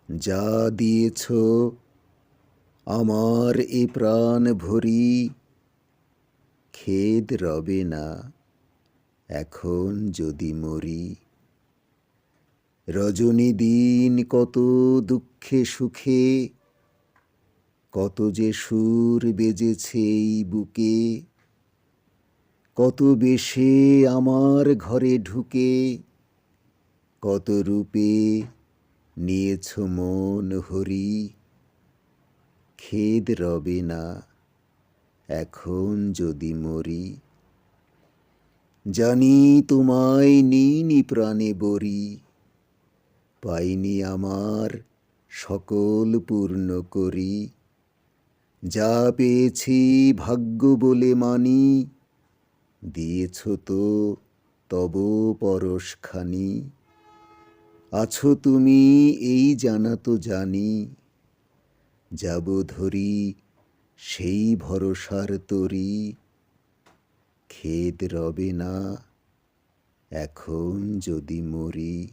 যা দিয়েছ আমার এ প্রাণ ভরি, খেদ রবে না এখন যদি মরি। রজনী দিন কত দুঃখে সুখে, কত যে সুর বেজেছে এই বুকে, কত বেশে আমার ঘরে ঢুকে, কত রূপে নিয়েছ মন হরি। খেদ রবে না এখন যদি মরি। জানি তোমায় নিইনি প্রাণে বরি, পাইনি আমার সকল পূর্ণ করি। যা পেয়েছি ভাগ্য বলে মানি, দিয়েছ তো তব পরশখানি। আছো তুমি এই জানা তো জানি, যাব ধরি সেই ভরসার তরি। খেদ রবে না এখন যদি মরি।